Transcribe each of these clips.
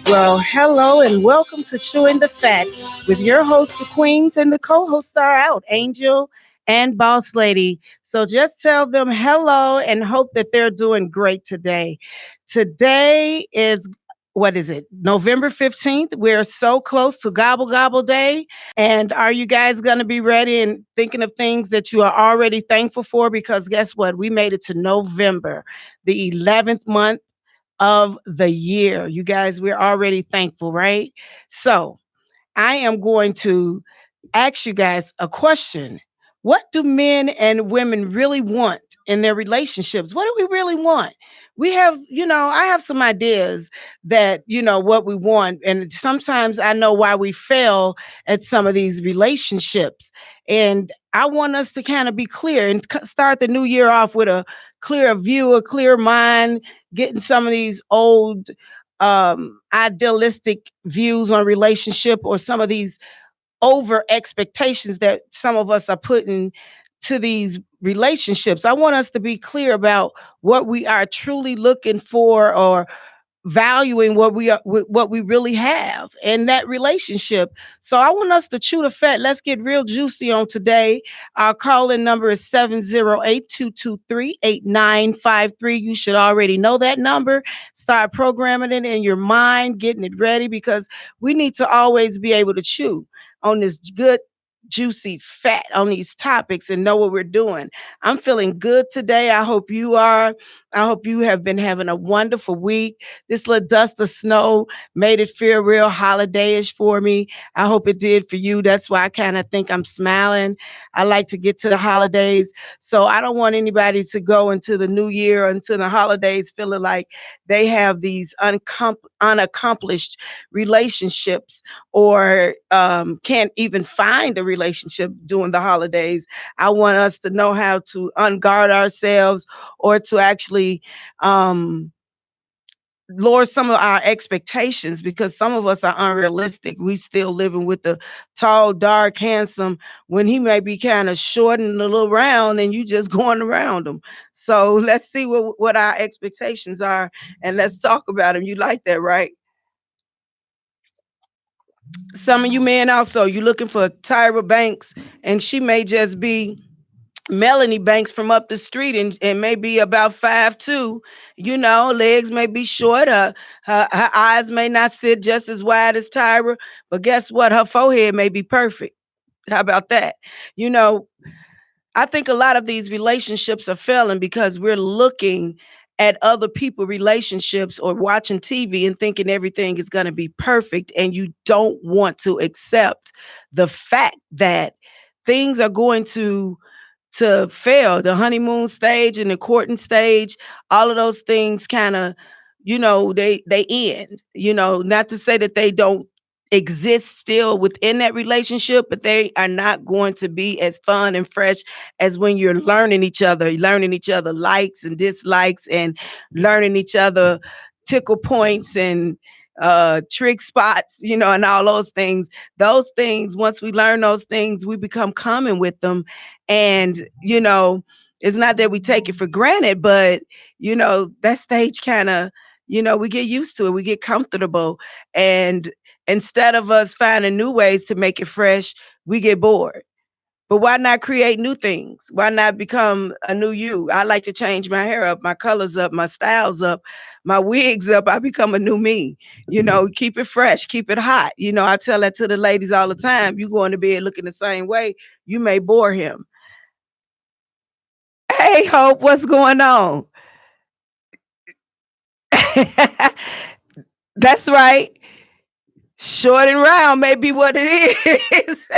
Well, hello and welcome to Chewing the Fat with your host, the Queens, and the co hosts are out, Angel and Boss Lady. So just tell them hello and hope that they're doing great today. Today is what is it? November 15th. We're so close to Gobble Gobble Day. And are you guys going to be ready and thinking of things that you are already thankful for? Because guess what? We made it to November, the 11th month of the year. You guys, we're already thankful, right? So I am going to ask you guys a question. What do men and women really want in their relationships? What do we really want? We have, I have some ideas that, what we want. And sometimes I know why we fail at some of these relationships. And I want us to kind of be clear and start the new year off with a clear view, a clear mind, getting some of these old idealistic views on relationship or some of these over expectations that some of us are putting to these relationships. I want us to be clear about what we are truly looking for or valuing what we really have in that relationship. So I want us to chew the fat. Let's get real juicy on today. Our call-in number is 708-223-8953. You should already know that number. Start programming it in your mind, getting it ready because we need to always be able to chew on this good juicy fat on these topics and know what we're doing. I'm feeling good today. I hope you are. I hope you have been having a wonderful week. This little dust of snow made it feel real holiday-ish for me. I hope it did for you. That's why I kind of think I'm smiling. I like to get to the holidays. So I don't want anybody to go into the new year or into the holidays feeling like they have these unaccomplished relationships or can't even find a relationship during the holidays. I want us to know how to unguard ourselves or to actually lower some of our expectations because some of us are unrealistic. We still living with the tall, dark, handsome when he may be kind of short and a little round and you just going around him. So let's see what our expectations are and let's talk about them. You like that, right? Some of you men also, you looking for Tyra Banks and she may just be Melanie Banks from up the street and maybe about 5'2", legs may be short. Her eyes may not sit just as wide as Tyra, but guess what? Her forehead may be perfect. How about that? You know, I think a lot of these relationships are failing because we're looking at other people relationships or watching TV and thinking everything is going to be perfect and you don't want to accept the fact that things are going to fail. The honeymoon stage and the courting stage, all of those things kind of, they end. Not to say that they don't exist still within that relationship, but they are not going to be as fun and fresh as when you're learning each other likes and dislikes and learning each other tickle points and trick spots, and all those things. Those things, once we learn those things, we become common with them. And, it's not that we take it for granted, but, that stage kind of, we get used to it, we get comfortable. And instead of us finding new ways to make it fresh, we get bored. But why not create new things? Why not become a new you? I like to change my hair up, my colors up, my styles up, my wigs up. I become a new me. Keep it fresh, keep it hot. I tell that to the ladies all the time. You going to bed looking the same way, you may bore him. Hey, Hope, what's going on? That's right. Short and round may be what it is.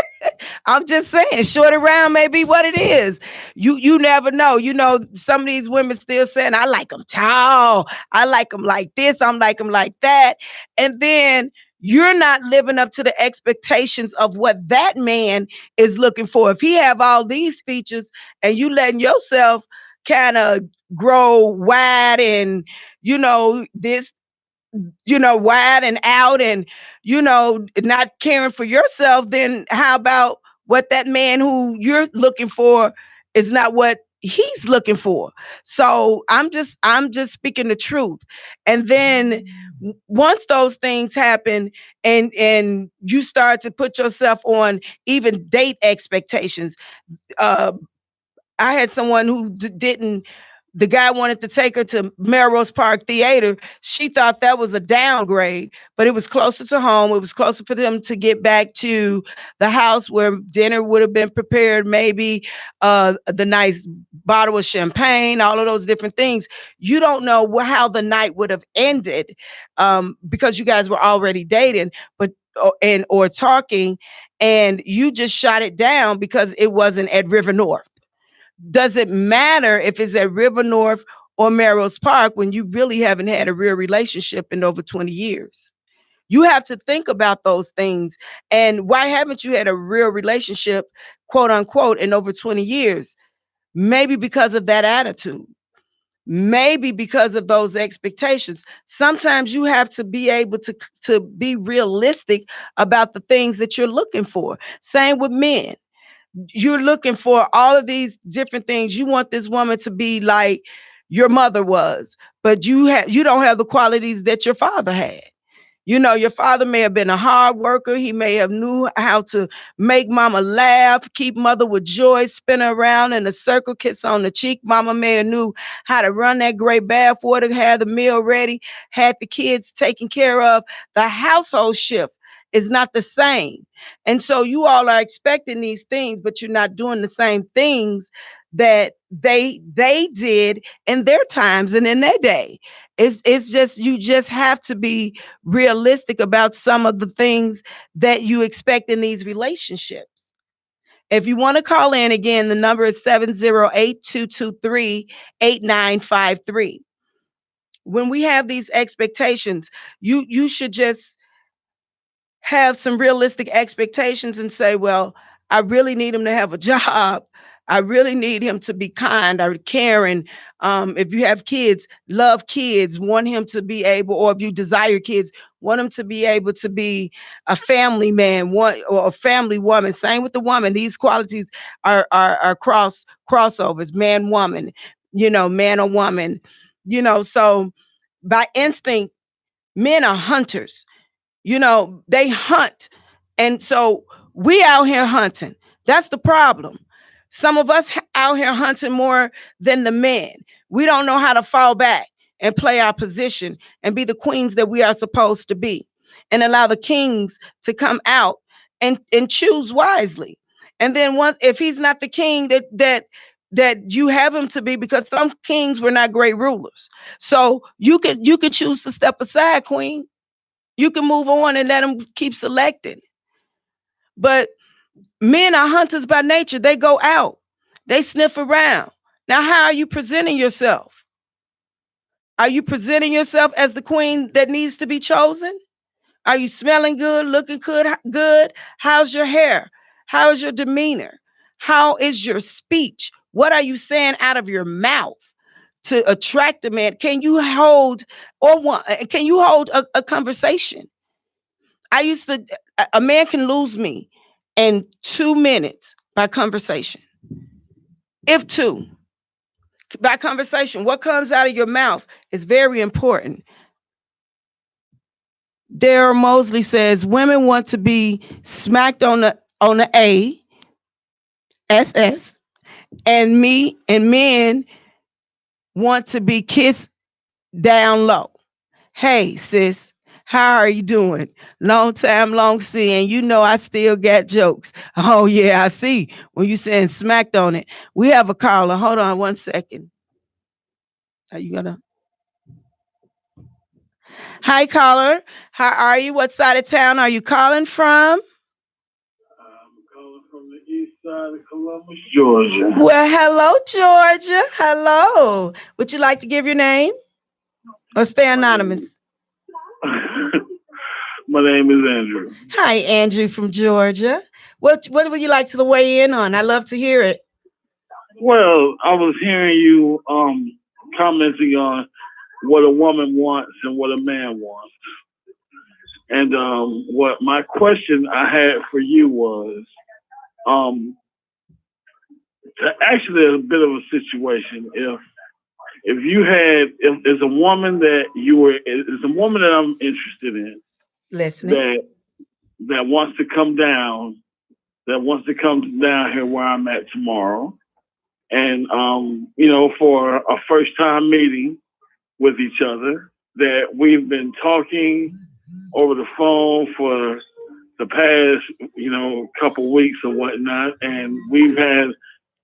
I'm just saying, short and round may be what it is. You never know. Some of these women still saying, I like them tall. I like them like this. I'm like them like that. And then you're not living up to the expectations of what that man is looking for. If he have all these features and you letting yourself kind of grow wide and this wide and out and, not caring for yourself, then how about what that man who you're looking for is not what he's looking for. So I'm just speaking the truth. And then once those things happen, and you start to put yourself on even date expectations. uh I had someone who didn't. The guy wanted to take her to Melrose Park Theater. She thought that was a downgrade, but it was closer to home. It was closer for them to get back to the house where dinner would have been prepared, maybe the nice bottle of champagne, all of those different things. You don't know how the night would have ended, because you guys were already dating, but or talking, and you just shot it down because it wasn't at River North. Doesn't matter if it's at River North or Melrose Park when you really haven't had a real relationship in over 20 years. You have to think about those things. And why haven't you had a real relationship, quote unquote, in over 20 years? Maybe because of that attitude. Maybe because of those expectations. Sometimes you have to be able to be realistic about the things that you're looking for. Same with men. You're looking for all of these different things. You want this woman to be like your mother was, but you don't have the qualities that your father had. Your father may have been a hard worker. He may have knew how to make mama laugh, keep mother with joy, spin her around in a circle, kiss on the cheek. Mama may have knew how to run that great bath water, had the meal ready, had the kids taken care of. The household shift is not the same. And so you all are expecting these things, but you're not doing the same things that they did in their times and in their day. It's just, you just have to be realistic about some of the things that you expect in these relationships. If you want to call in again, the number is 708-223-8953. When we have these expectations, you should just have some realistic expectations and say, well, I really need him to have a job. I really need him to be kind or caring. If you have kids, love kids, want him to be able, or if you desire kids, want him to be able to be a family man, or a family woman. Same with the woman. These qualities are crossovers, man, woman, man or woman, so by instinct, men are hunters. They hunt. And so we out here hunting. That's the problem. Some of us out here hunting more than the men. We don't know how to fall back and play our position and be the queens that we are supposed to be, and allow the kings to come out and choose wisely. And then once, if he's not the king that you have him to be, because some kings were not great rulers. So you can choose to step aside, queen. You can move on and let them keep selecting. But men are hunters by nature. They go out, they sniff around. Now, how are you presenting yourself? Are you presenting yourself as the queen that needs to be chosen? Are you smelling good, looking good? Good? How's your hair? How is your demeanor? How is your speech? What are you saying out of your mouth to attract a man? Can you hold, can you hold a conversation? I used to, a man can lose me in 2 minutes by conversation. If two, by conversation, what comes out of your mouth is very important. Daryl Mosley says women want to be smacked on the ASS, and men want to be kissed down low. Hey, sis, how are you doing? Long time, long see. And I still got jokes. Oh, yeah, I see. When you saying smacked on it. We have a caller. Hold on 1 second. Are you gonna? Hi, caller. How are you? What side of town are you calling from? I'm calling from the east side of Columbus, Georgia. Well, hello, Georgia. Hello. Would you like to give your name or stay My name anonymous? my name is Andrew. Hi, Andrew from Georgia. What would you like to weigh in on? I love to hear it. Well, I was hearing you commenting on what a woman wants and what a man wants. And what my question I had for you was, um actually a bit of a situation. If you had, if there's a woman that you were, it's a woman that I'm interested in Listening. that that wants to come down, that wants to come down here where I'm at tomorrow, and for a first time meeting with each other, that we've been talking over the phone for the past, couple weeks or whatnot, and we've had,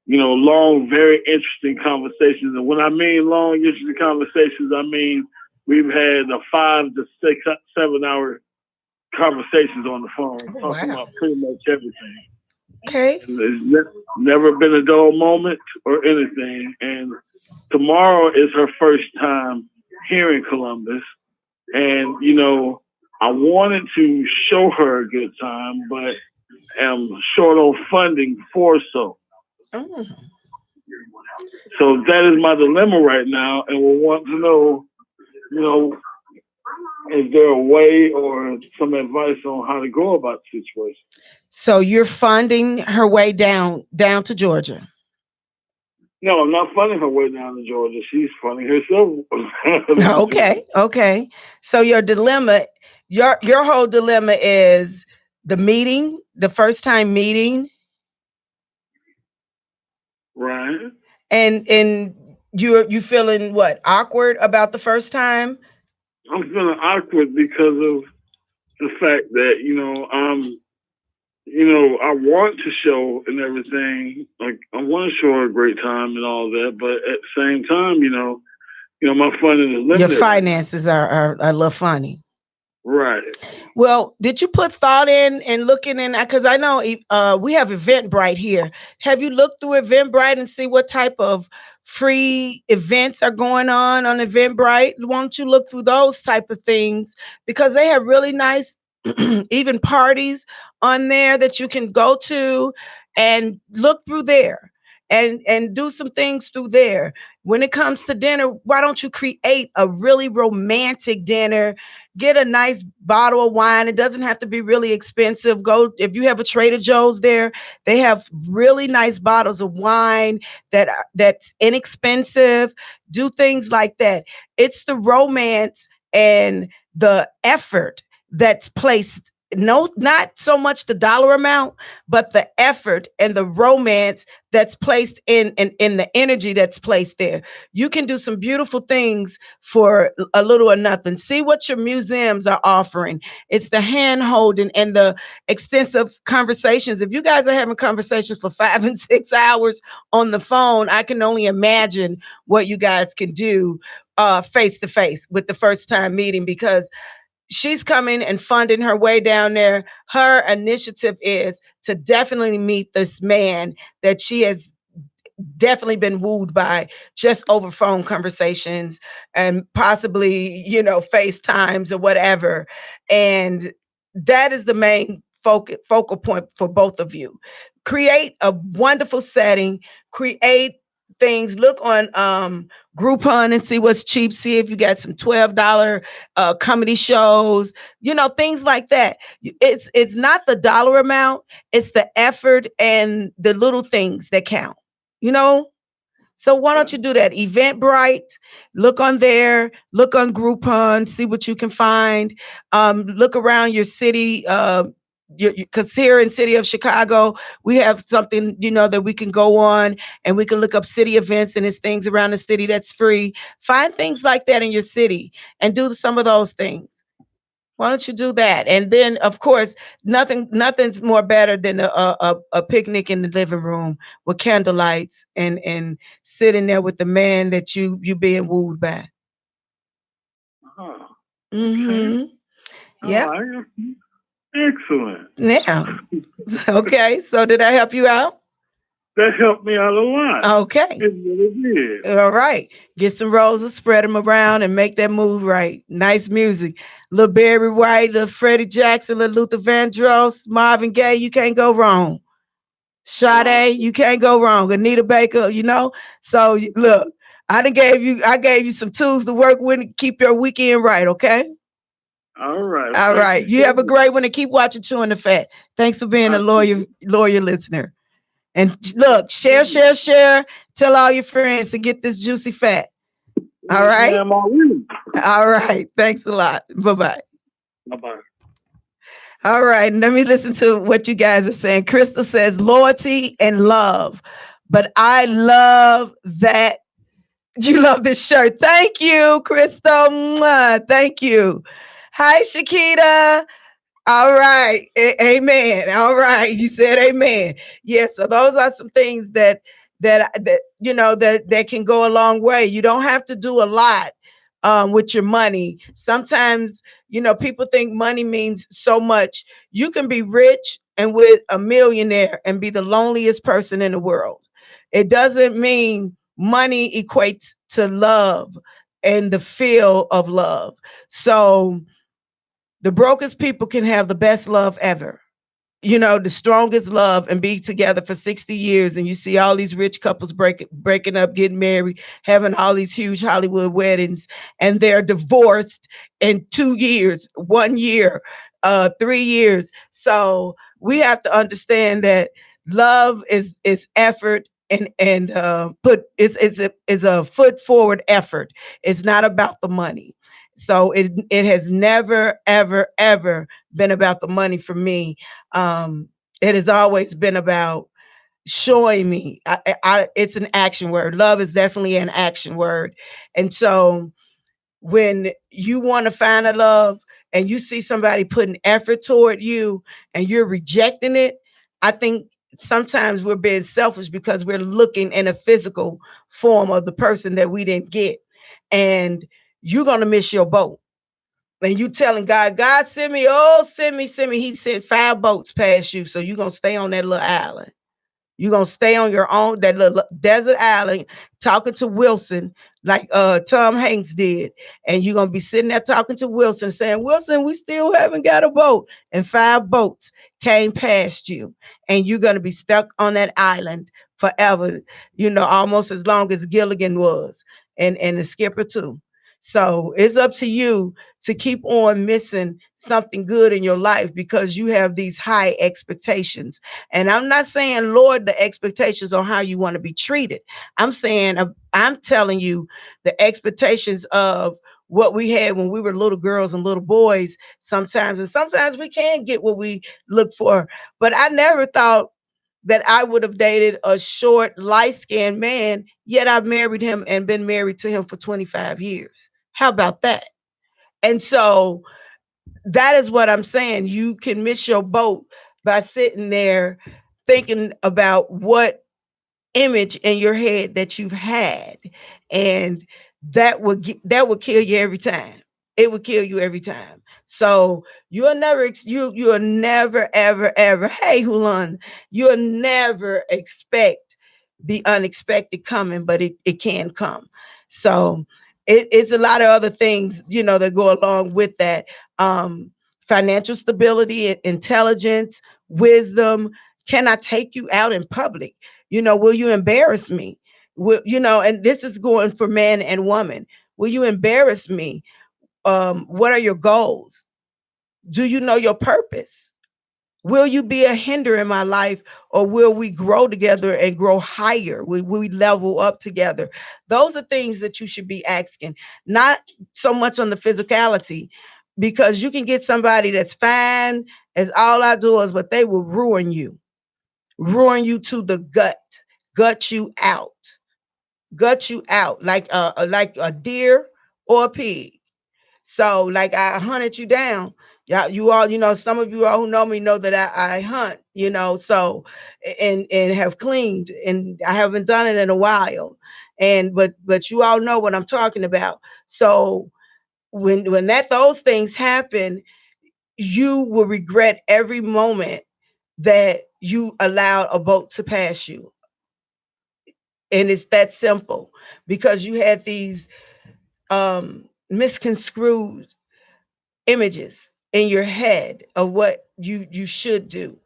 long, very interesting conversations. And when I mean long, interesting conversations, I mean we've had a 5 to 6, 7 hour conversations on the phone, Oh, talking wow. about pretty much everything. Okay. And there's never been a dull moment or anything. And tomorrow is her first time here in Columbus. And, I wanted to show her a good time, but am short on funding for so. Oh. So that is my dilemma right now. And we want to know, you know, is there a way or some advice on how to go about the situation? So you're funding her way down to Georgia. No, I'm not funding her way down to Georgia. She's funding herself to Georgia. Okay, okay. So your dilemma, your whole dilemma is the meeting, the first time meeting, Right. and you feeling what, awkward about the first time? I'm feeling awkward because of the fact that, I want to show and everything. Like I want to show her a great time and all that, but at the same time, my funding is Your limited right now. finances are a little funny. Right. Well, did you put thought in and looking in? Because I know we have Eventbrite here. Have you looked through Eventbrite and see what type of free events are going on Eventbrite? Won't you look through those type of things because they have really nice even parties on there that you can go to and look through there and do some things through there. When it comes to dinner, why don't you create a really romantic dinner? Get a nice bottle of wine. It doesn't have to be really expensive. Go if you have a Trader Joe's there, they have really nice bottles of wine that's inexpensive. Do things like that. It's the romance and the effort that's placed, no, not so much the dollar amount, but the effort and the romance that's placed in the energy that's placed there. You can do some beautiful things for a little or nothing. See what your museums are offering. It's the hand holding and the extensive conversations. If you guys are having conversations for 5 and 6 hours on the phone, I can only imagine what you guys can do face to face with the first time meeting, because she's coming and funding her way down there. Her initiative is to definitely meet this man that she has definitely been wooed by just over phone conversations and possibly, FaceTimes or whatever. And that is the main focal point for both of you. Create a wonderful setting, create things, look on Groupon and see what's cheap, see if you got some $12 comedy shows, things like that. It's not the dollar amount, it's the effort and the little things that count you know so why don't you do that? Eventbrite, look on there, look on Groupon, see what you can find. Look around your city, because here in city of Chicago, we have something that we can go on, and we can look up city events, and there's things around the city that's free. Find things like that in your city and do some of those things. Why don't you do that? And then, of course, nothing's more better than a picnic in the living room with candlelights and sitting there with the man that you being wooed by. Oh, okay. Mm-hmm. All Yep. right. Excellent. Now, okay. So did I help you out? That helped me out a lot. Okay. It really did. All right. Get some roses, spread them around, and make that move right. Nice music. Little Barry White, little Freddie Jackson, little Luther Vandross, Marvin Gaye. You can't go wrong. Sade, you can't go wrong. Anita Baker, So look, I gave you some tools to work with and keep your weekend right, okay? All right. All Thank right. you You so have a much. great one and keep watching Chewing the Fat. Thanks for being I a lawyer listener. And look, share, share, share. Tell all your friends to get this juicy fat. All Yes, right. ma'am, already. All right. Thanks a lot. Bye bye. Bye bye. All right. Let me listen to what you guys are saying. Crystal says loyalty and love. But I love that you love this shirt. Thank you, Crystal. Mwah. Thank you. Hi, Shakita. All right. Amen. All right. You said amen. Yes. So those are some things that that can go a long way. You don't have to do a lot with your money. Sometimes, people think money means so much. You can be rich and with a millionaire and be the loneliest person in the world. It doesn't mean money equates to love and the feel of love. So the brokest people can have the best love ever, the strongest love, and be together for 60 years. And you see all these rich couples breaking up, getting married, having all these huge Hollywood weddings, and they're divorced in 2 years, 1 year, 3 years. So we have to understand that love is effort, and put is a foot forward effort. It's not about the money. So it has never ever ever been about the money for me. It has always been about showing me. It's an action word. Love is definitely an action word. And so when you want to find a love and you see somebody putting effort toward you and you're rejecting it, I think sometimes we're being selfish because we're looking in a physical form of the person that we didn't get. And you're going to miss your boat, and you telling God, send me, oh, send me. He sent 5 boats past you. So you're going to stay on that little island. You're gonna stay on your own, that little desert island, talking to Wilson, like Tom Hanks did. And you're gonna be sitting there talking to Wilson, saying, Wilson, we still haven't got a boat. And 5 boats came past you. And you're gonna be stuck on that island forever, almost as long as Gilligan was, and the skipper too. So it's up to you to keep on missing something good in your life because you have these high expectations. And I'm not saying lower the expectations on how you want to be treated. I'm saying, I'm telling you the expectations of what we had when we were little girls and little boys sometimes. And sometimes we can get what we look for. But I never thought that I would have dated a short, light skinned man, yet I've married him and been married to him for 25 years. How about that? And so that is what I'm saying. You can miss your boat by sitting there thinking about what image in your head that you've had, and that would kill you every time. It would kill you every time. So you'll never ever ever, hey Hulan, you'll never expect the unexpected coming, but it can come. So it's a lot of other things that go along with that. Financial stability, intelligence, wisdom. Can I take you out in public? Will you embarrass me? And this is going for man and woman. Will you embarrass me? What are your goals? Do you know your purpose? Will you be a hinder in my life, or will we grow together and grow higher? Will we level up together? Those are things that you should be asking, not so much on the physicality, because you can get somebody that's fine as all outdoors, but they will ruin you to the gut you out, gut you out like a deer or a pig. So like I hunted you down. Yeah, you all, some of you all who know me know that I hunt, so and have cleaned, and I haven't done it in a while. And but you all know what I'm talking about. So when that those things happen, you will regret every moment that you allowed a boat to pass you. And it's that simple, because you had these misconstrued images in your head of what you should do,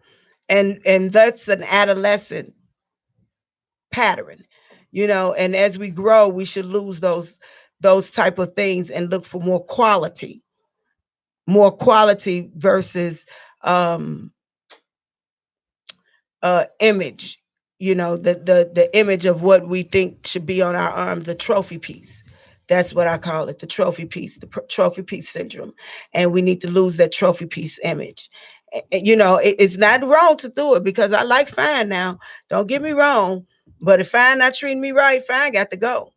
and that's an adolescent pattern, and as we grow we should lose those type of things and look for more quality versus um image. the image of what we think should be on our arm, the trophy piece. That's what I call it, the trophy piece, the trophy piece syndrome. And we need to lose that trophy piece image. It's not wrong to do it because I like Fine now. Don't get me wrong. But if Fine not treating me right, Fine got to go.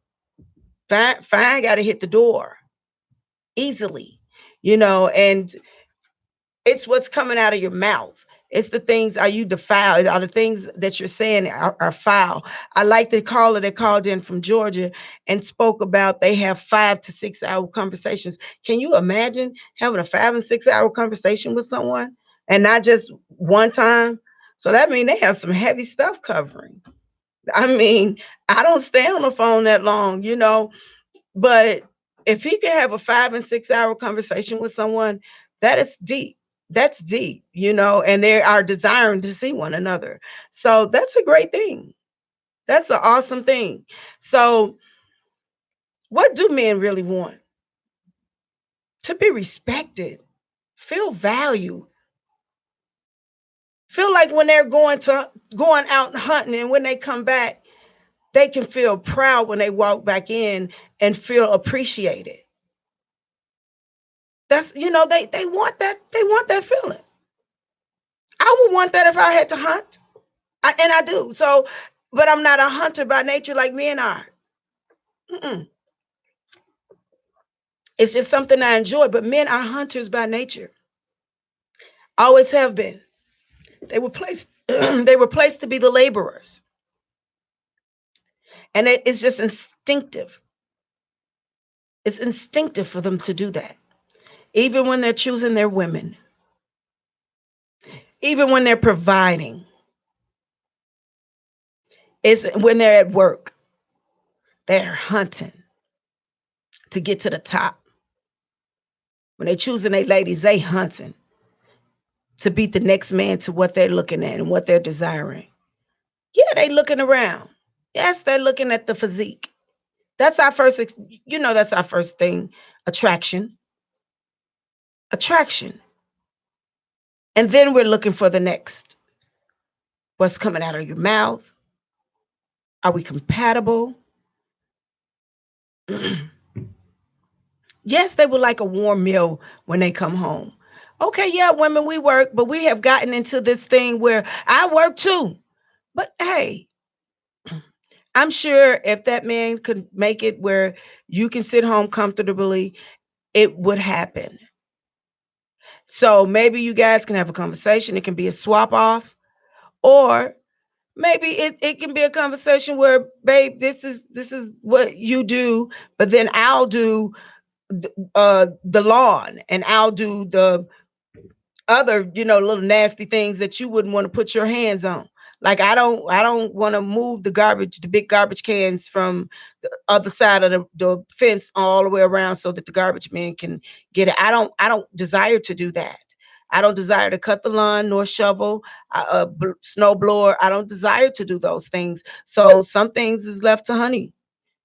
Fine got to hit the door easily, and it's what's coming out of your mouth. It's the things, are you defiled? Are the things that you're saying are foul? I like the caller that called in from Georgia and spoke about they have 5 to 6 hour conversations. Can you imagine having a 5 and 6 hour conversation with someone and not just one time? So that means they have some heavy stuff covering. I mean, I don't stay on the phone that long, but if he can have a 5 and 6 hour conversation with someone, that is deep. That's deep, and they are desiring to see one another. So that's a great thing. That's an awesome thing. So, what do men really want? To be respected, feel valued, feel like when they're going out hunting and when they come back, they can feel proud when they walk back in and feel appreciated. That's they want that feeling. I would want that if I had to hunt. And I do. So, but I'm not a hunter by nature like men are. Mm-mm. It's just something I enjoy. But men are hunters by nature. Always have been. They were placed. They were placed to be the laborers, and it's just instinctive. It's instinctive for them to do that, even when they're choosing their women, even when they're providing. It's when they're at work. They're hunting to get to the top. When they're choosing their ladies, they hunting to beat the next man to what they're looking at and what they're desiring. Yeah, they looking around. Yes, they're looking at the physique. That's our first, that's our first thing. Attraction. Attraction. And then we're looking for the next. What's coming out of your mouth? Are we compatible? Yes, they would like a warm meal when they come home. Okay, yeah, women, we work, but we have gotten into this thing where I work too. But hey, I'm sure if that man could make it where you can sit home comfortably, it would happen. So maybe you guys can have a conversation. It can be a swap off, or maybe it can be a conversation where, babe, this is what you do, but then I'll do the lawn and I'll do the other, little nasty things that you wouldn't want to put your hands on. Like I don't want to move the big garbage cans from the other side of the fence all the way around so that the garbage man can get it. I don't desire to do that. I don't desire to cut the lawn nor shovel snow blower. I don't desire to do those things. So some things is left to honey.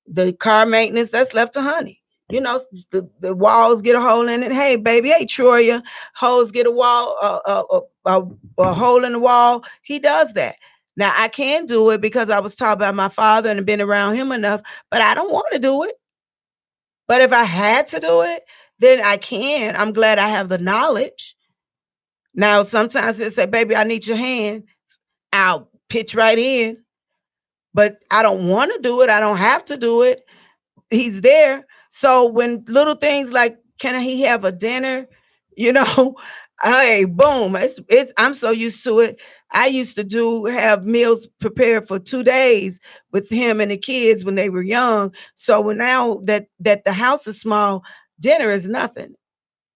The car maintenance, that's left to honey. The walls get a hole in it. Hey, baby. Hey, Troya. Holes get a wall, a hole in the wall. He does that. Now, I can do it because I was taught by my father and been around him enough, but I don't want to do it. But if I had to do it, then I can. I'm glad I have the knowledge. Now, sometimes they say, baby, I need your hand. I'll pitch right in, but I don't want to do it. I don't have to do it. He's there. So when little things like, can he have a dinner? You know, hey, boom. It's I'm so used to it. I used to have meals prepared for 2 days with him and the kids when they were young. So now that the house is small, dinner is nothing.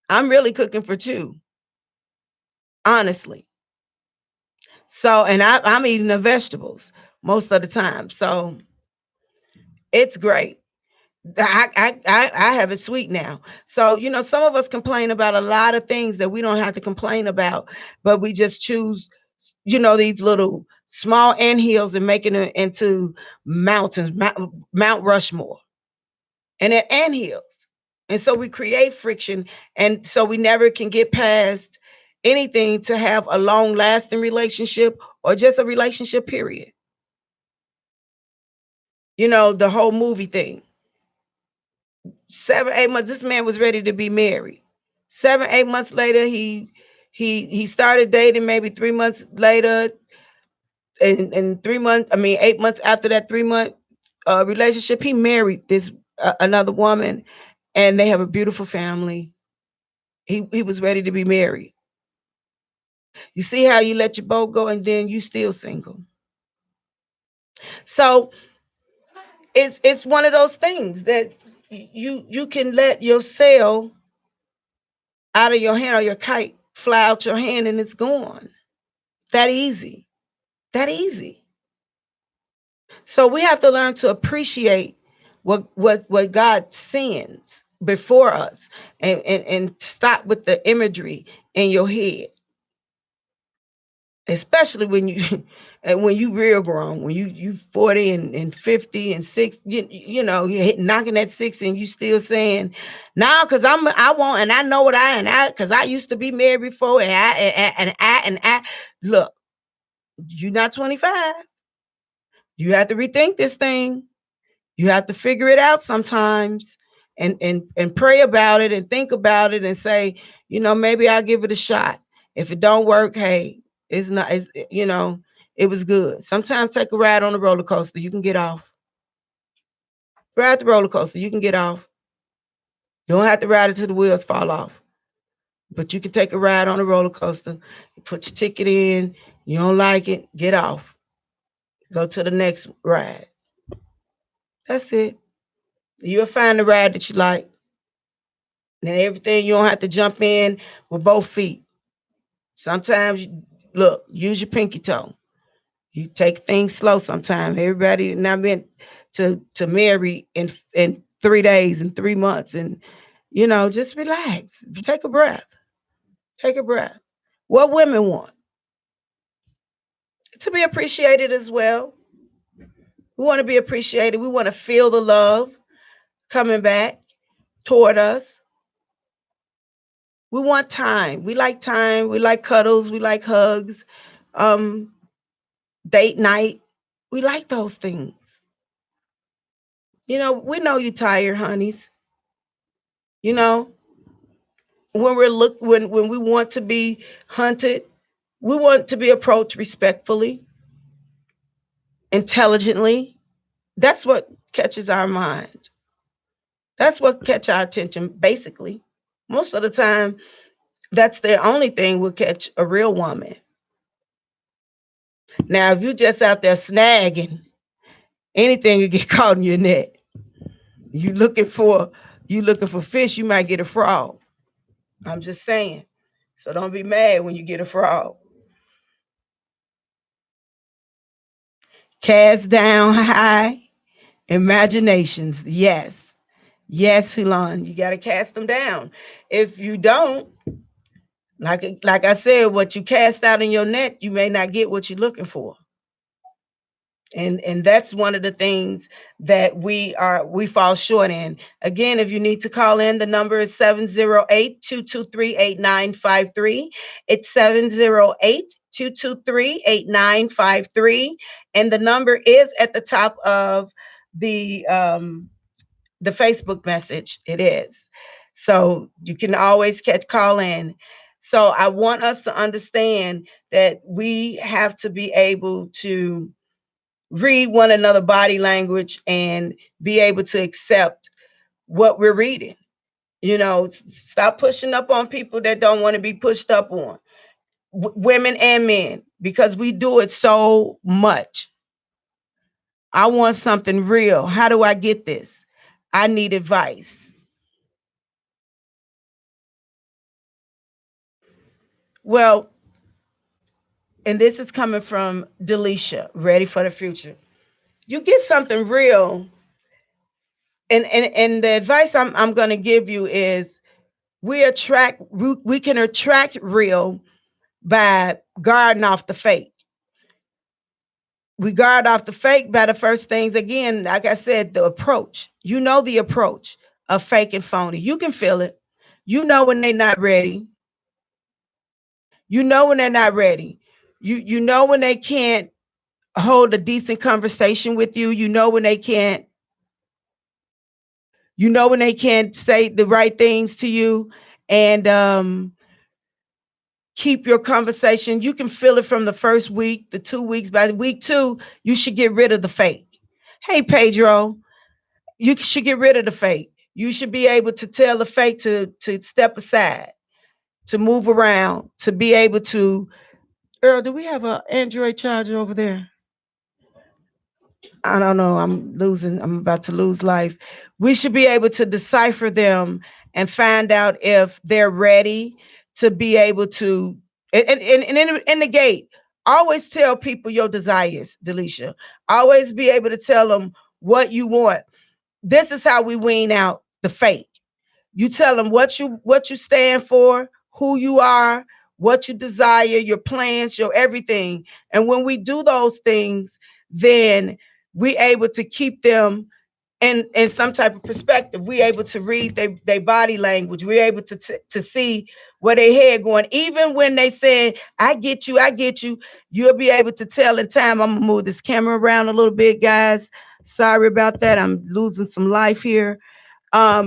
I'm really cooking for two, honestly. So and I'm eating the vegetables most of the time. So it's great. I have it sweet now. So, some of us complain about a lot of things that we don't have to complain about, but we just choose, these little small anthills and making it into mountains, Mount Rushmore, and they're anthills. And so we create friction, and so we never can get past anything to have a long lasting relationship or just a relationship, period. The whole movie thing. 7, 8 months, this man was ready to be married. 7, 8 months later, he started dating. Maybe 3 months later, and 3 months, I mean 8 months after that 3 month relationship, he married this another woman, and they have a beautiful family. He was ready to be married. You see how you let your boat go and then you still single. So it's one of those things that you can let your sail out of your hand, or your kite fly out your hand, and it's gone. That easy. That easy. So we have to learn to appreciate what God sends before us, and stop with the imagery in your head, especially when you and when you real grown, when you 40 and 50 and 60, you knocking at 60, and you still saying, "No, because I want, and I know what I because I used to be married before, and I look, you're not 25. You have to rethink this thing. You have to figure it out sometimes, and pray about it, and think about it, and say, maybe I'll give it a shot. If it don't work, hey, it's not, it was good. Sometimes take a ride on the roller coaster. You can get off. Ride the roller coaster. You can get off. You don't have to ride it till the wheels fall off. But you can take a ride on the roller coaster. You put your ticket in. You don't like it, get off. Go to the next ride. That's it. You'll find the ride that you like. And everything, you don't have to jump in with both feet. Sometimes, look, use your pinky toe. You take things slow sometimes. Everybody not meant to marry in 3 days and 3 months. And, just relax. Take a breath. Take a breath. What women want? To be appreciated as well. We want to be appreciated. We want to feel the love coming back toward us. We want time. We like time. We like cuddles. We like hugs. Um, Date night. We like those things. We know you tired, honeys. You know, when we want to be hunted, we want to be approached respectfully, intelligently. That's what catches our mind. That's what catch our attention, basically. Most of the time, that's the only thing will catch a real woman. Now, if you just out there snagging, anything will get caught in your net. You looking for you looking for fish, you might get a frog. I'm just saying. So don't be mad when you get a frog. Cast down high imaginations. Yes. Yes, Hulan, you got to cast them down. If you don't, like I said, what you cast out in your net, you may not get what you're looking for. And that's one of the things that we fall short in. Again, if you need to call in, the number is 708-223-8953. It's 708-223-8953, and the number is at the top of the um the Facebook message. It is. So you can always call in. So I want us to understand that we have to be able to read one another body language and be able to accept what we're reading. Stop pushing up on people that don't want to be pushed up on, women and men, because we do it so much. I want something real. How do I get this? I need advice. Well, and this is coming from Delisha, ready for the future. You get something real, and the advice I'm going to give you is we can attract real by guarding off the fake. We guard off the fake by the first things, again, like I said, the approach. The approach of fake and phony. You can feel it. You know when they're not ready. You know when they're not ready. You know when they can't hold a decent conversation with you. You know when they can't say the right things to you, and keep your conversation. You can feel it from the first week, the 2 weeks. By week 2, you should get rid of the fake. Hey, Pedro, you should get rid of the fake. You should be able to tell the fake to step aside, to move around, to be able to. Earl, do we have an Android charger over there? I don't know. I'm about to lose life. We should be able to decipher them and find out if they're ready to be able to. And in the gate, always tell people your desires, Delisha. Always be able to tell them what you want. This is how we wean out the fake. You tell them what you stand for, who you are, what you desire, your plans, your everything. And when we do those things, then we able to keep them in some type of perspective. We able to read their body language. We're able to see where they head going. Even when they say, I get you, you'll be able to tell in time. I'm gonna move this camera around a little bit, guys. Sorry about that. I'm losing some life here.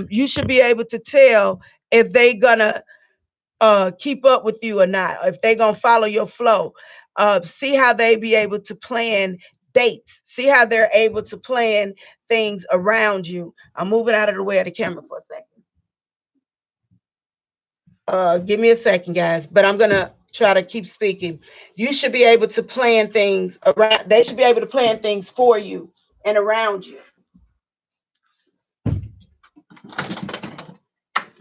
You should be able to tell if they gonna keep up with you or not, if they gonna follow your flow. See how they be able to plan dates. See how they're able to plan things around you. I'm moving out of the way of the camera for a second. Give me a second, guys, but I'm gonna try to keep speaking. You should be able to plan things around. They should be able to plan things for you and around you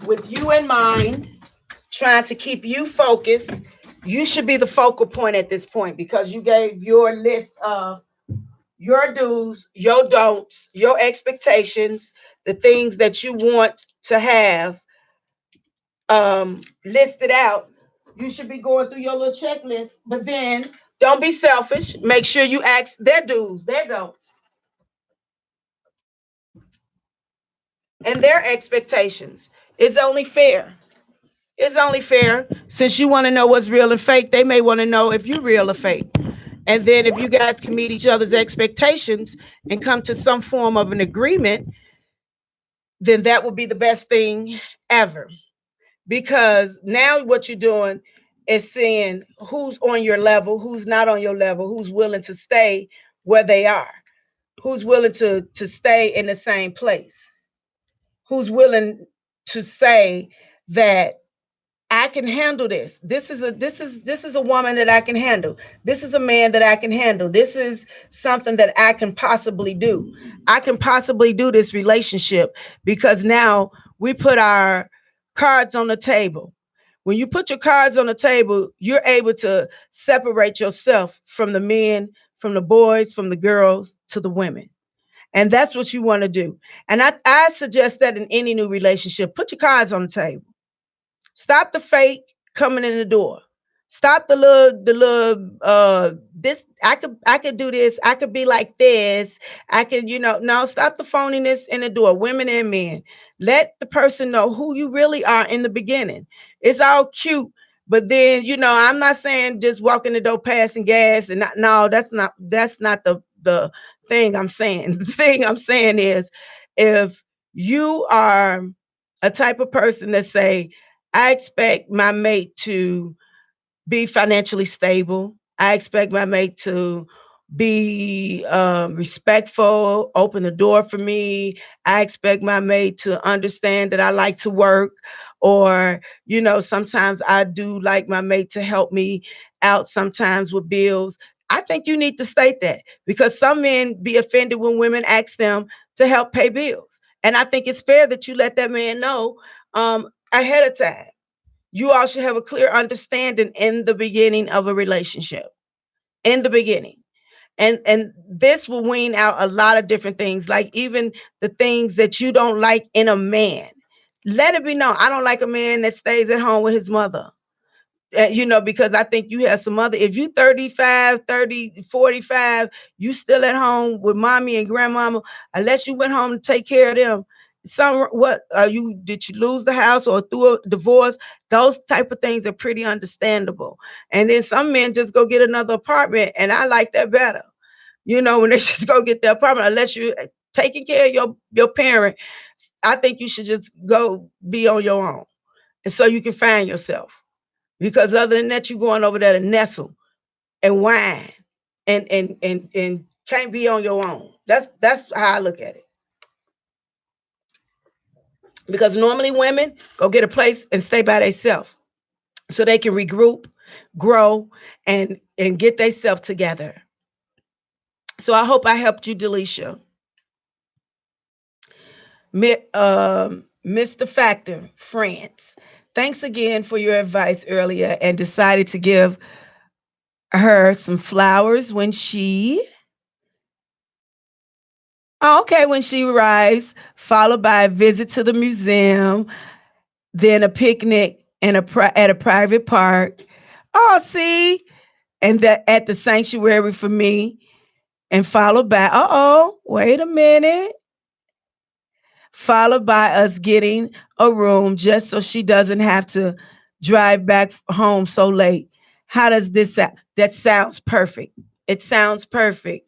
with you in mind, trying to keep you focused. You should be the focal point at this point because you gave your list of your do's, your don'ts, your expectations, the things that you want to have listed out. You should be going through your little checklist, but then don't be selfish. Make sure you ask their do's, their don'ts, and their expectations. It's only fair. It's only fair. Since you want to know what's real and fake, they may want to know if you're real or fake. And then if you guys can meet each other's expectations and come to some form of an agreement, then that would be the best thing ever. Because now what you're doing is seeing who's on your level, who's not on your level, who's willing to stay where they are, who's willing to stay in the same place, who's willing to say that I can handle this. This is a woman that I can handle. This is a man that I can handle. This is something that I can possibly do. I can possibly do this relationship because now we put our cards on the table. When you put your cards on the table, you're able to separate yourself from the men, from the boys, from the girls to the women. And that's what you want to do. And I suggest that in any new relationship, put your cards on the table. Stop the fake coming in the door. Stop the little this I could do this. I could be like this. I can, no, stop the phoniness in the door, women and men. Let the person know who you really are in the beginning. It's all cute, but then, I'm not saying just walk in the door passing gas and not, no, that's not the thing I'm saying. The thing I'm saying is if you are a type of person that say, I expect my mate to be financially stable. I expect my mate to be respectful, open the door for me. I expect my mate to understand that I like to work, or, sometimes I do like my mate to help me out sometimes with bills. I think you need to state that because some men be offended when women ask them to help pay bills. And I think it's fair that you let that man know ahead of time. You all should have a clear understanding in the beginning of a relationship. In the beginning. And this will wean out a lot of different things, like even the things that you don't like in a man. Let it be known. I don't like a man that stays at home with his mother. Because I think you have some other, if you 35, 30, 45, you still at home with mommy and grandmama, unless you went home to take care of them. Did you lose the house or through a divorce? Those type of things are pretty understandable. And then some men just go get another apartment, and I like that better. when they just go get their apartment, unless you're taking care of your parent, I think you should just go be on your own. And so you can find yourself. Because other than that, you going over there to nestle and whine and can't be on your own. That's how I look at it. Because normally women go get a place and stay by themselves so they can regroup, grow, and get themselves together. So I hope I helped you, Delisha. Mr. Factor, France. Thanks again for your advice earlier and decided to give her some flowers when when she arrives, followed by a visit to the museum, then a picnic at a private park. Oh, see, and that at the sanctuary for me, and followed by wait a minute, followed by us getting a room just so she doesn't have to drive back home so late. How does this sound? That sounds perfect. It sounds perfect.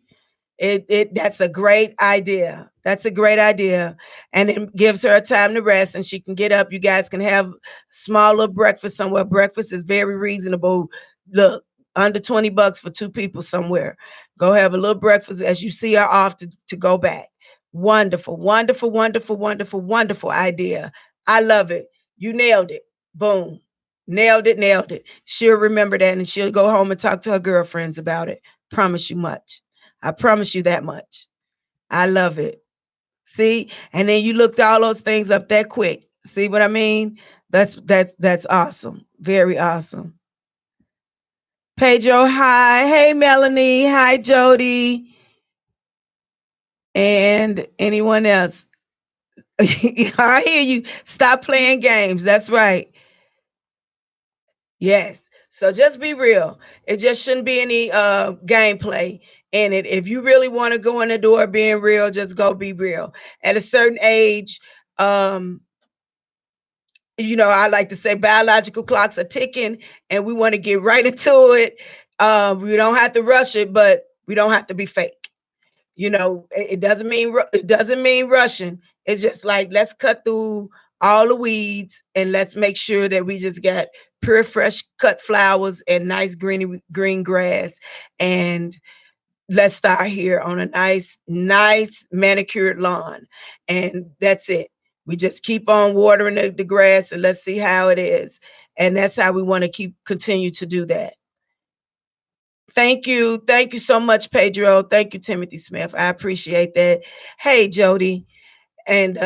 It That's a great idea. That's a great idea. And it gives her a time to rest and she can get up. You guys can have small little breakfast somewhere. Breakfast is very reasonable. Look, under $20 for two people somewhere. Go have a little breakfast as you see her off to go back. Wonderful, wonderful, wonderful, wonderful, wonderful idea. I love it. You nailed it. Boom. Nailed it, nailed it. She'll remember that and she'll go home and talk to her girlfriends about it. Promise you much. I promise you that much. I love it. See? And then you looked all those things up that quick. See what I mean? That's awesome. Very awesome. Pedro, hi. Hey Melanie. Hi Jody. And anyone else? I hear you. Stop playing games. That's right. Yes. So just be real. It just shouldn't be any gameplay in it. If you really want to go in the door being real, just go be real. At a certain age, um, I like to say biological clocks are ticking and we want to get right into it. We don't have to rush it, but we don't have to be fake. It doesn't mean rushing. It's just like let's cut through all the weeds and let's make sure that we just got pure fresh cut flowers and nice green grass, and let's start here on a nice manicured lawn, and that's it. We just keep on watering the grass and let's see how it is, and that's how we want to continue to do that. Thank you so much, Pedro. Thank you, Timothy Smith. I appreciate that. Hey, Jody, and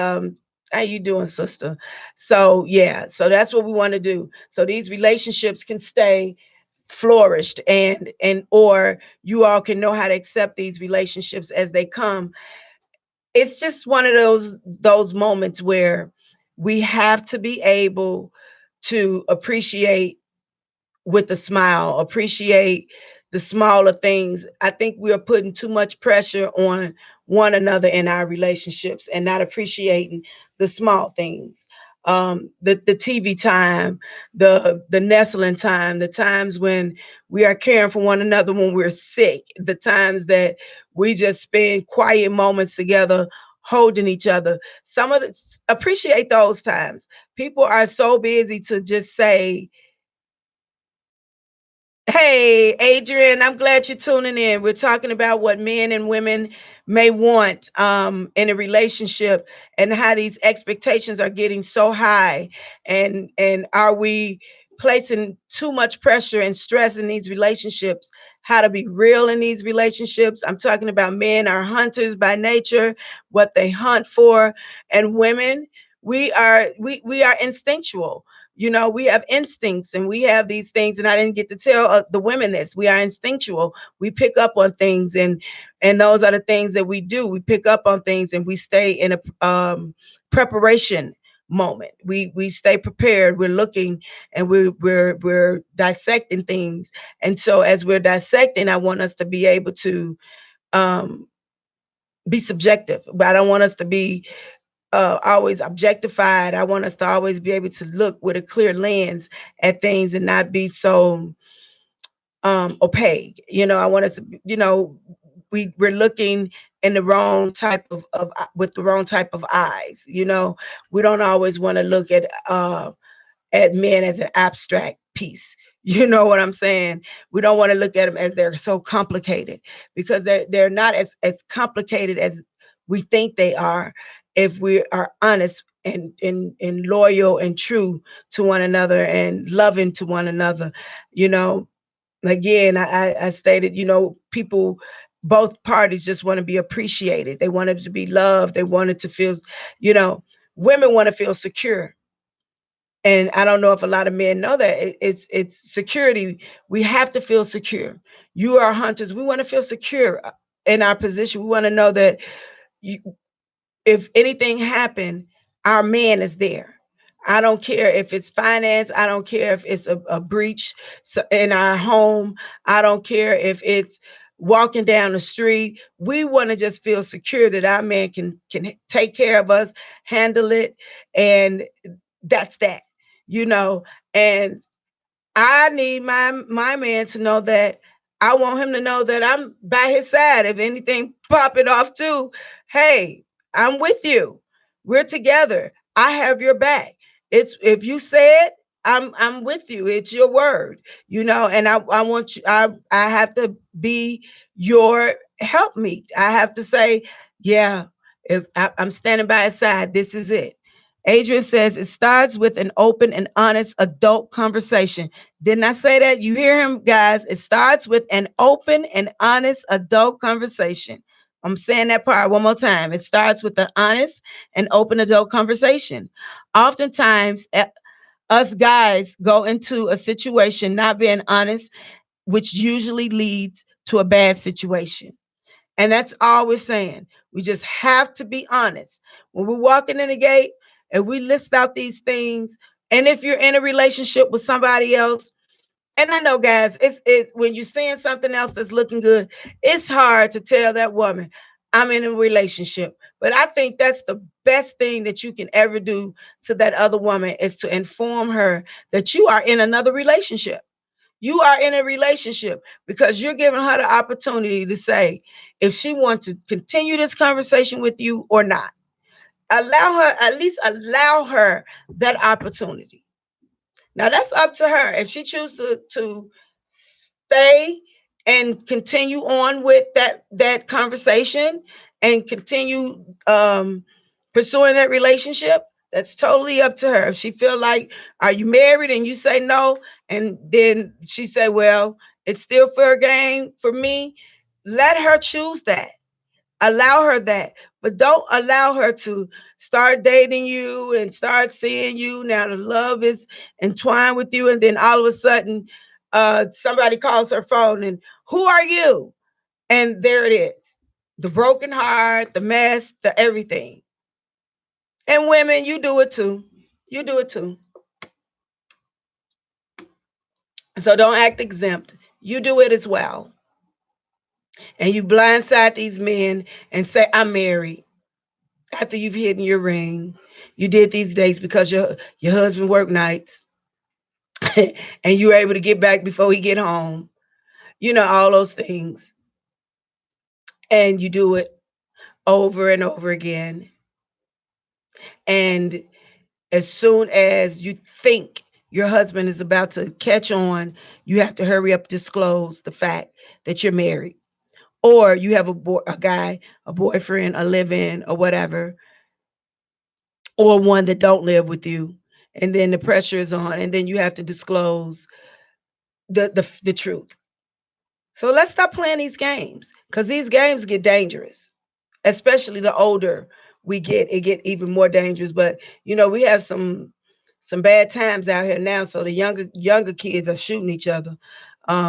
how you doing, sister? So yeah, so that's what we want to do. So these relationships can stay flourished, and or you all can know how to accept these relationships as they come. It's just one of those moments where we have to be able to appreciate with a smile, appreciate the smaller things. I think we are putting too much pressure on one another in our relationships and not appreciating the small things. The TV time, the nestling time, the times when we are caring for one another when we're sick, the times that we just spend quiet moments together holding each other. Appreciate those times. People are so busy to just say, hey, Adrian, I'm glad you're tuning in. We're talking about what men and women may want in a relationship and how these expectations are getting so high. And are we placing too much pressure and stress in these relationships? How to be real in these relationships. I'm talking about men are hunters by nature, what they hunt for, and women, we are instinctual. We have instincts and we have these things, and I didn't get to tell the women this. We are instinctual. We pick up on things, and those are the things that we do. We pick up on things and we stay in a preparation moment. We stay prepared. We're looking and we're dissecting things. And so as we're dissecting, I want us to be able to um be subjective, but I don't want us to be always objectified. I want us to always be able to look with a clear lens at things and not be so opaque. I want us to, we're looking in the wrong type of with the wrong type of eyes. We don't always want to look at men as an abstract piece. You know what I'm saying? We don't want to look at them as they're so complicated, because they're not as complicated as we think they are, if we are honest and loyal and true to one another and loving to one another. You know, again, I stated, people, both parties just want to be appreciated. They wanted to be loved. They wanted to feel, you know, women want to feel secure. And I don't know if a lot of men know that it's security. We have to feel secure. You are hunters. We want to feel secure in our position. We want to know that you, if anything happened, our man is there. I don't care if it's finance. I don't care if it's a breach in our home. I don't care if it's walking down the street. We want to just feel secure that our man can take care of us, handle it, and that's that. You know, and I need my man to know that. I want him to know that I'm by his side. If anything popping off too, hey, I'm with you. We're together. I have your back. It's if you say it, I'm with you. It's your word, and I want you. I have to be your helpmeet. I have to say, yeah, if I'm standing by his side, this is it. Adrian says it starts with an open and honest adult conversation. Didn't I say that? You hear him, guys. It starts with an open and honest adult conversation. I'm saying that part one more time. It starts with an honest and open adult conversation. Oftentimes, us guys go into a situation not being honest, which usually leads to a bad situation. And that's all we're saying. We just have to be honest. When we're walking in the gate and we list out these things, and if you're in a relationship with somebody else, and I know, guys, it's when you're seeing something else that's looking good, it's hard to tell that woman, I'm in a relationship. But I think that's the best thing that you can ever do to that other woman, is to inform her that you are in another relationship. You are in a relationship, because you're giving her the opportunity to say if she wants to continue this conversation with you or not. Allow her, at least allow her that opportunity. Now that's up to her. If she chooses to stay and continue on with that conversation and continue pursuing that relationship, that's totally up to her. If she feel like, are you married, and you say no, and then she say, well, it's still fair game for me, let her choose that. Allow her that, but don't allow her to start dating you and start seeing you. Now the love is entwined with you, and then all of a sudden, somebody calls her phone, and who are you? And there it is, the broken heart, the mess, the everything. And women, you do it too. You do it too. So don't act exempt. You do it as well. And you blindside these men and say, I'm married, after you've hidden your ring. You did these days because your husband worked nights and you were able to get back before he get home. All those things. And you do it over and over again. And as soon as you think your husband is about to catch on, you have to hurry up, disclose the fact that you're married. Or you have a guy, a boyfriend, a live-in, or whatever, or one that don't live with you, and then the pressure is on, and then you have to disclose the truth. So let's stop playing these games, because these games get dangerous, especially the older we get. It get even more dangerous. But we have some bad times out here now, so the younger kids are shooting each other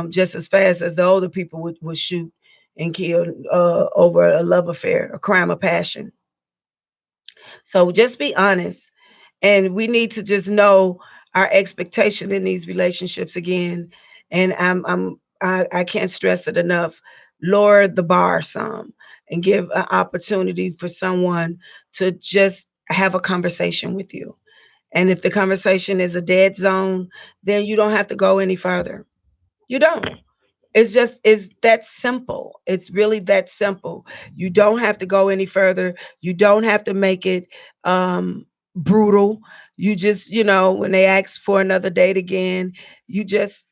just as fast as the older people would shoot and kill over a love affair, a crime of passion. So just be honest. And we need to just know our expectation in these relationships again. And I can't stress it enough. Lower the bar some and give an opportunity for someone to just have a conversation with you. And if the conversation is a dead zone, then you don't have to go any further. You don't. It's that simple. It's really that simple. You don't have to go any further. You don't have to make it brutal. You just, when they ask for another date again, you just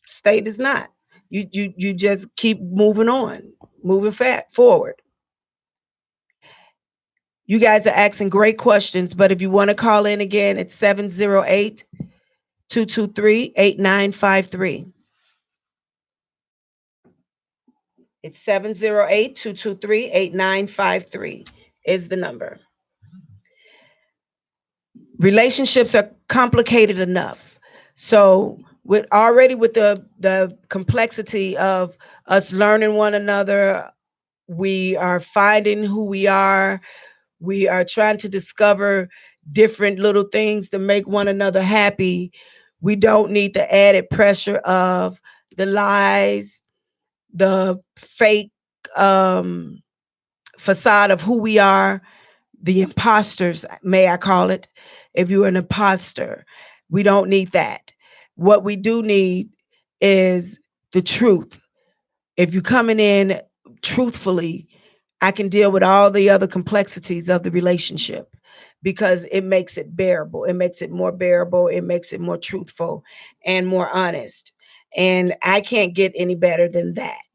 state it's not. You just keep moving on, moving forward. You guys are asking great questions, but if you want to call in again, it's 708-223-8953. It's 708-223-8953 is the number. Relationships are complicated enough. So with the complexity of us learning one another, we are finding who we are. We are trying to discover different little things to make one another happy. We don't need the added pressure of the lies, the fake facade of who we are, the imposters, may I call it. If you're an imposter, we don't need that. What we do need is the truth. If you're coming in truthfully, I can deal with all the other complexities of the relationship because it makes it bearable. It makes it more bearable. It makes it more truthful and more honest. And I can't get any better than that.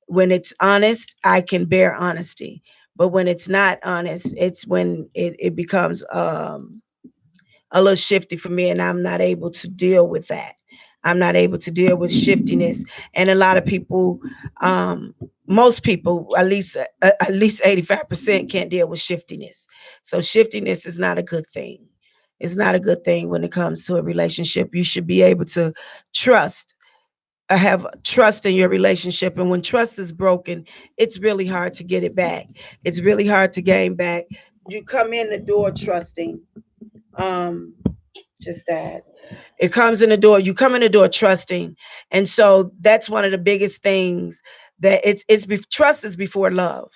When it's honest, I can bear honesty. But when it's not honest, it's when it becomes a little shifty for me, and I'm not able to deal with that. I'm not able to deal with shiftiness, and a lot of people, most people, at least 85% can't deal with shiftiness. So shiftiness is not a good thing. It's not a good thing when it comes to a relationship. You should be able to trust, have trust in your relationship, and when trust is broken, it's really hard to get it back. It's really hard to gain back. You come in the door trusting. Um, just that. It comes in the door. You come in the door trusting, and so that's one of the biggest things that trust is before love,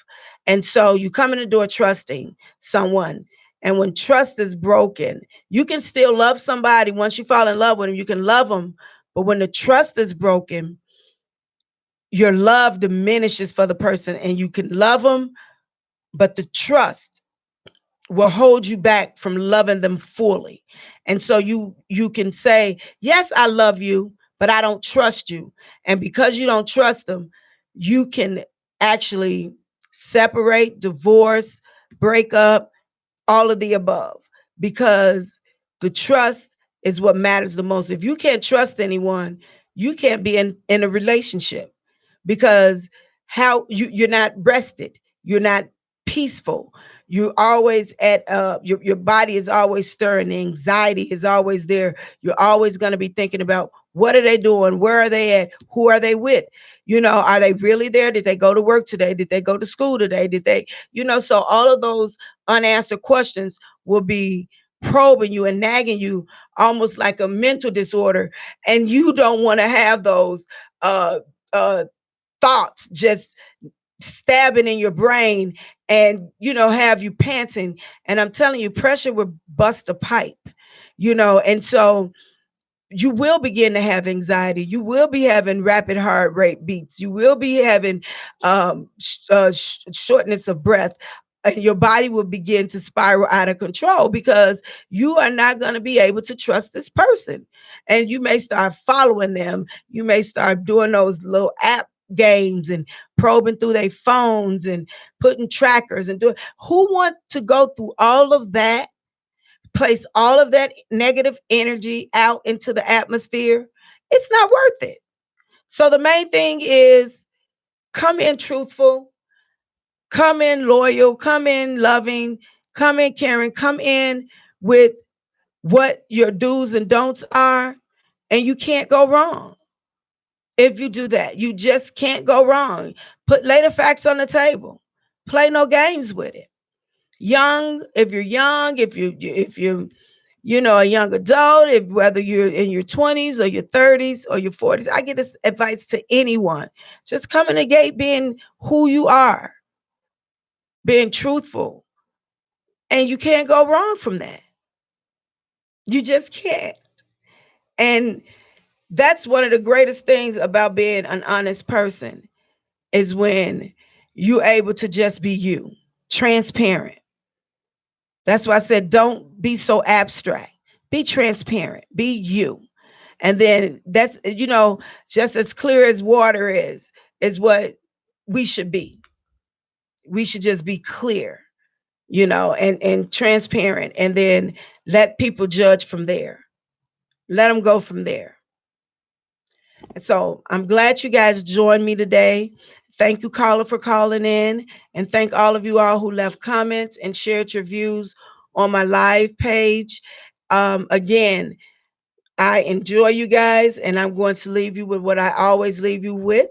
and so you come in the door trusting someone, and when trust is broken, you can still love somebody. Once you fall in love with them, you can love them, but when the trust is broken, your love diminishes for the person, and you can love them, but the trust will hold you back from loving them fully. And so you can say, "Yes, I love you, but I don't trust you." And because you don't trust them, you can actually separate, divorce, break up, all of the above, because the trust is what matters the most. If you can't trust anyone, you can't be in a relationship, because you're not rested, you're not peaceful. You're always at your body is always stirring, the anxiety is always there. You're always going to be thinking about, what are they doing, where are they at, who are they with, are they really there, did they go to work today, did they go to school today, did they, so all of those unanswered questions will be probing you and nagging you, almost like a mental disorder, and you don't want to have those uh uh thoughts just stabbing in your brain, and have you panting. And I'm telling you, pressure will bust a pipe, and so you will begin to have anxiety. You will be having rapid heart rate beats. You will be having shortness of breath. Your body will begin to spiral out of control, because you are not going to be able to trust this person. And you may start following them. You may start doing those little app games and probing through their phones and putting trackers and doing. Who want to go through all of that, place all of that negative energy out into the atmosphere? It's not worth it. So the main thing is, come in truthful, come in loyal, come in loving, come in caring, come in with what your do's and don'ts are, and you can't go wrong. If you do that, you just can't go wrong. Lay the facts on the table. Play no games with it. If you're young, if you a young adult, if whether you're in your 20s or your 30s or your 40s, I give this advice to anyone. Just come in the gate being who you are, being truthful, and you can't go wrong from that. You just can't. And That's one of the greatest things about being an honest person is when you're able to just be you, transparent. That's why I said don't be so abstract. Be transparent. Be you. And then that's, just as clear as water is what we should be. We should just be clear, and transparent, and then let people judge from there. Let them go from there. And so I'm glad you guys joined me today. Thank you, caller, for calling in. And thank all of you all who left comments and shared your views on my live page. Again, I enjoy you guys, and I'm going to leave you with what I always leave you with.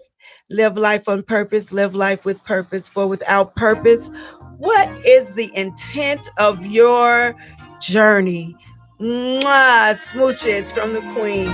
Live life on purpose, live life with purpose. For without purpose, what is the intent of your journey? Mwah, smooches from the Queen.